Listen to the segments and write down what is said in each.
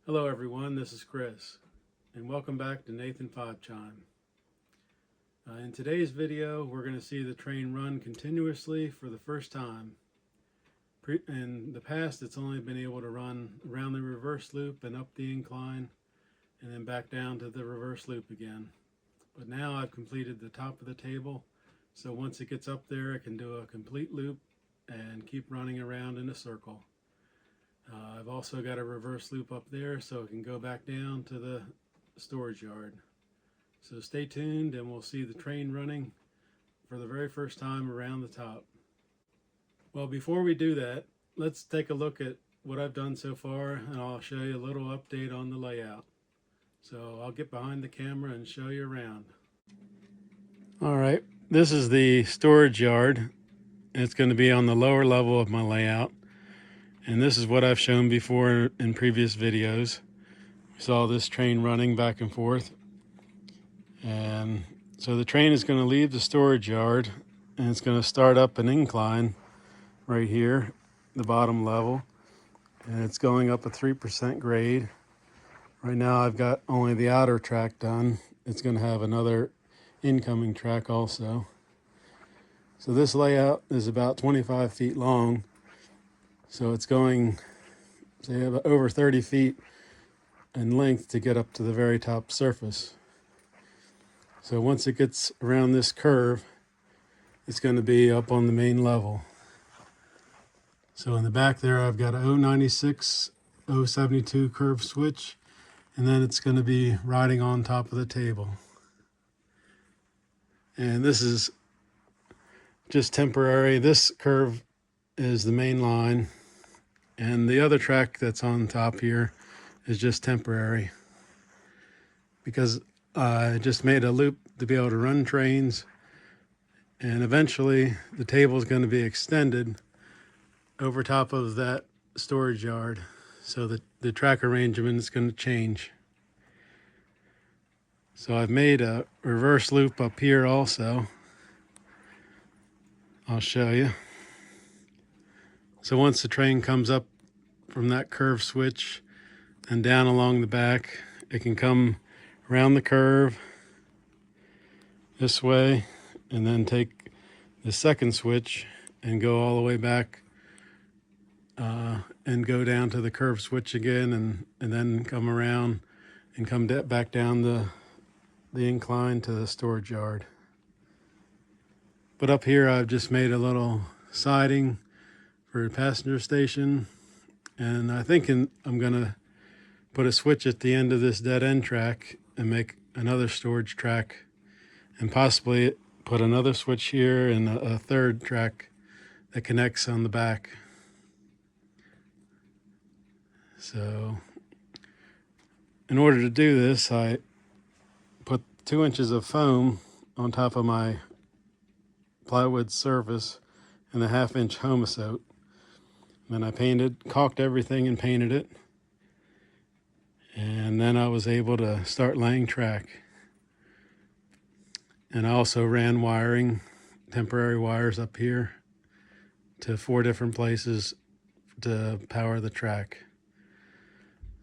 Hello everyone, this is Chris, and welcome back to Nathan Five Chime. In today's video, we're going to see the train run continuously for the first time. In the past, it's only been able to run around the reverse loop and up the incline, and then back down to the reverse loop again. But now I've completed the top of the table, so once it gets up there, it can do a complete loop and keep running around in a circle. I've also got a reverse loop up there so it can go back down to the storage yard. So stay tuned and we'll see the train running for the very first time around the top. Well, before we do that, let's take a look at what I've done so far, and I'll show you a little update on the layout. So I'll get behind the camera and show you around. All right, this is the storage yard. It's going to be on the lower level of my layout. And this is what I've shown before in previous videos. We saw this train running back and forth. And so the train is going to leave the storage yard and it's going to start up an incline right here, the bottom level. And it's going up a 3% grade. Right now I've got only the outer track done. It's going to have another incoming track also. So this layout is about 25 feet long. So it's going, say, about over 30 feet in length to get up to the very top surface. So once it gets around this curve, it's going to be up on the main level. So in the back there, I've got a 096, 072 curve switch, and then it's going to be riding on top of the table. And this is just temporary. This curve is the main line. And the other track that's on top here is just temporary because I just made a loop to be able to run trains, and eventually the table is going to be extended over top of that storage yard, so that the track arrangement is going to change. So I've made a reverse loop up here also. I'll show you. So once the train comes up from that curve switch and down along the back, it can come around the curve this way and then take the second switch and go all the way back and go down to the curve switch again, and then come around and come back down the incline to the storage yard. But up here I've just made a little siding for a passenger station, and I think I'm gonna put a switch at the end of this dead end track and make another storage track, and possibly put another switch here and a third track that connects on the back. So in order to do this, I put 2 inches of foam on top of my plywood surface and a 1/2 inch Homasote. Then I caulked everything and painted it. And then I was able to start laying track. And I also ran wiring, temporary wires up here to 4 different places to power the track.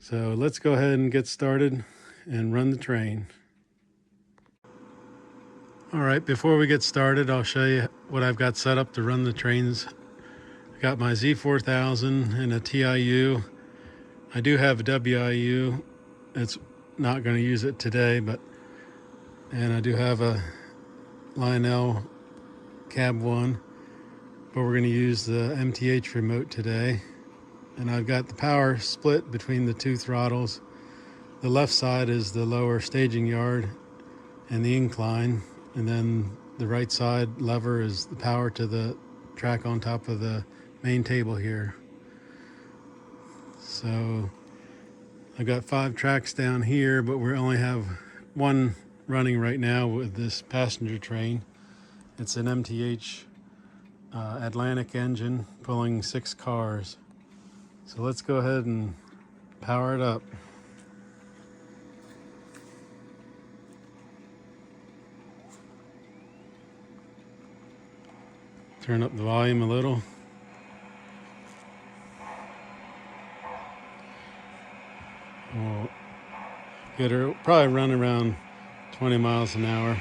So let's go ahead and get started and run the train. All right, before we get started, I'll show you what I've got set up to run the trains. I got my Z4000 and a TIU. I do have a WIU. It's not going to use it today, and I do have a Lionel Cab 1, but we're going to use the MTH remote today. And I've got the power split between the 2 throttles. The left side is the lower staging yard and the incline, and then the right side lever is the power to the track on top of the main table here. So I've got 5 tracks down here, but we only have 1 running right now with this passenger train. It's an MTH Atlantic engine pulling 6 cars. So let's go ahead and power it up. Turn up the volume a little. We'll get her, probably run around 20 miles an hour.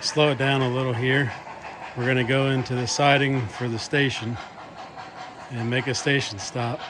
Slow it down a little here. We're going to go into the siding for the station and make a station stop.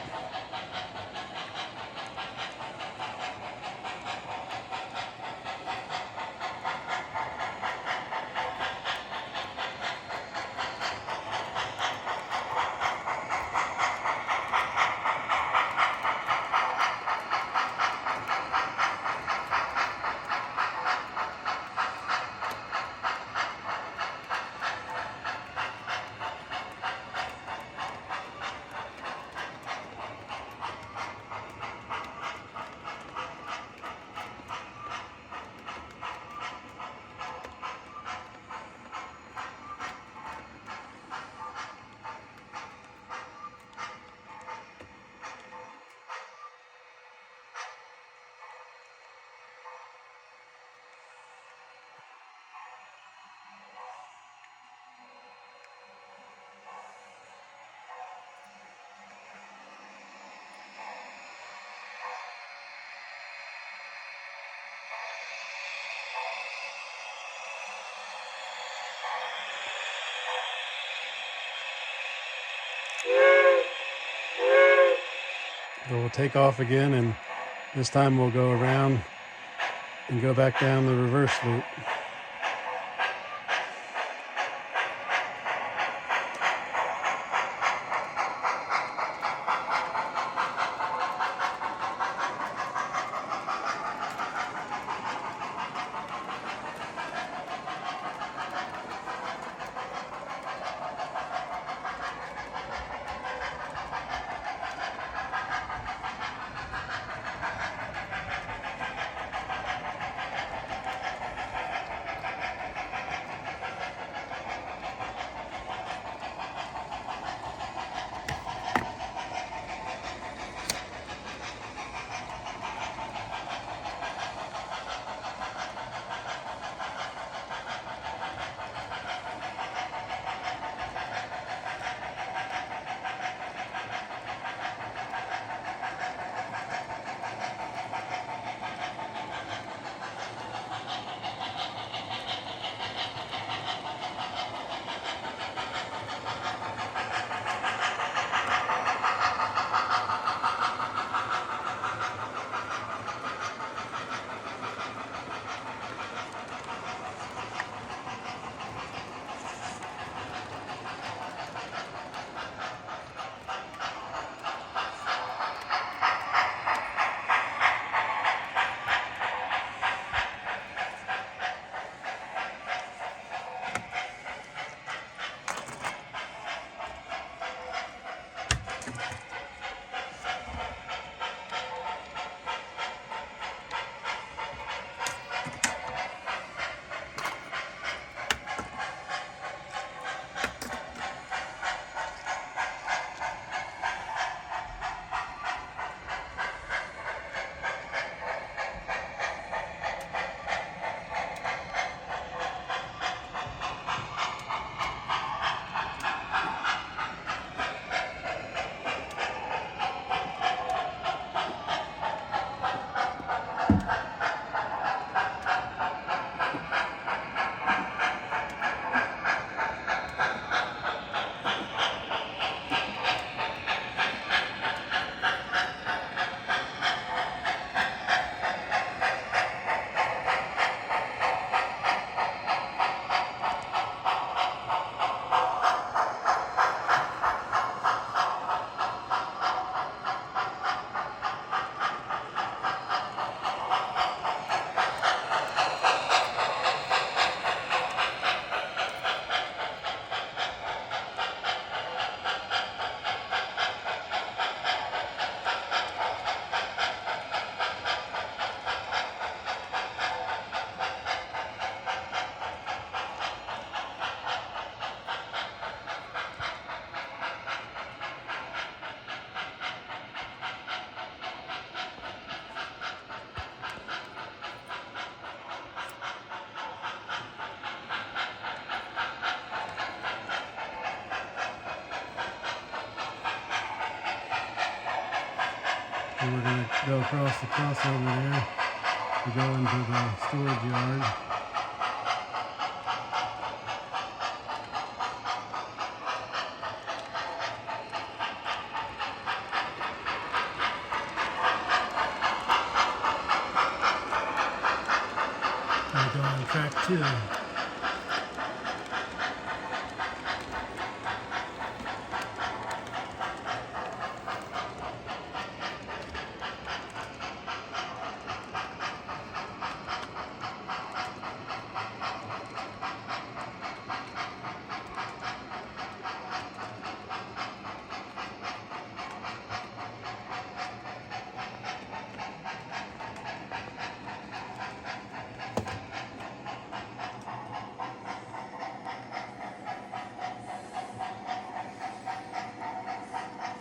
So we'll take off again, and this time we'll go around and go back down the reverse loop. And we're going to go across the crossover there to go into the storage yard. We go on track 2.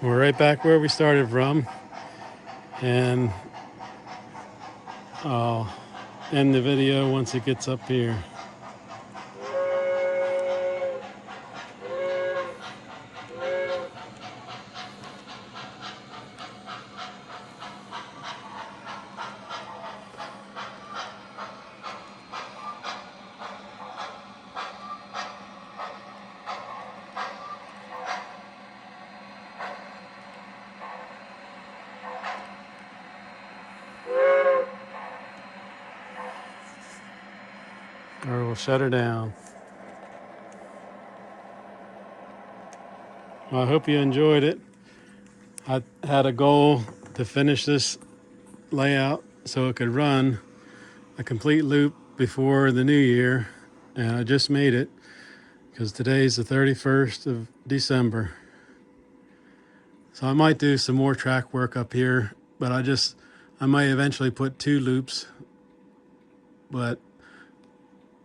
We're right back where we started from, and I'll end the video once it gets up here. Or we'll shut her down. Well, I hope you enjoyed it. I had a goal to finish this layout so it could run a complete loop before the new year, and I just made it because today's the 31st of December. So I might do some more track work up here, but I might eventually put 2 loops, but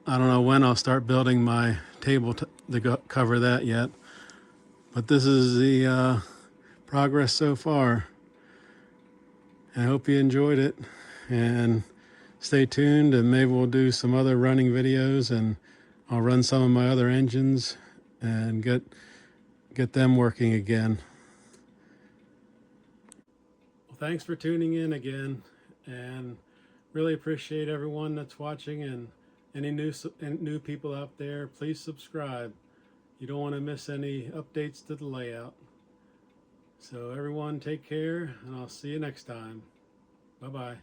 I don't know when I'll start building my table to cover that yet. But this is the progress so far. I hope you enjoyed it, and stay tuned, and maybe we'll do some other running videos, and I'll run some of my other engines and get them working again. Well, thanks for tuning in again, and really appreciate everyone that's watching, and any new people out there, please subscribe. You don't want to miss any updates to the layout. So everyone, take care, and I'll see you next time. Bye-bye.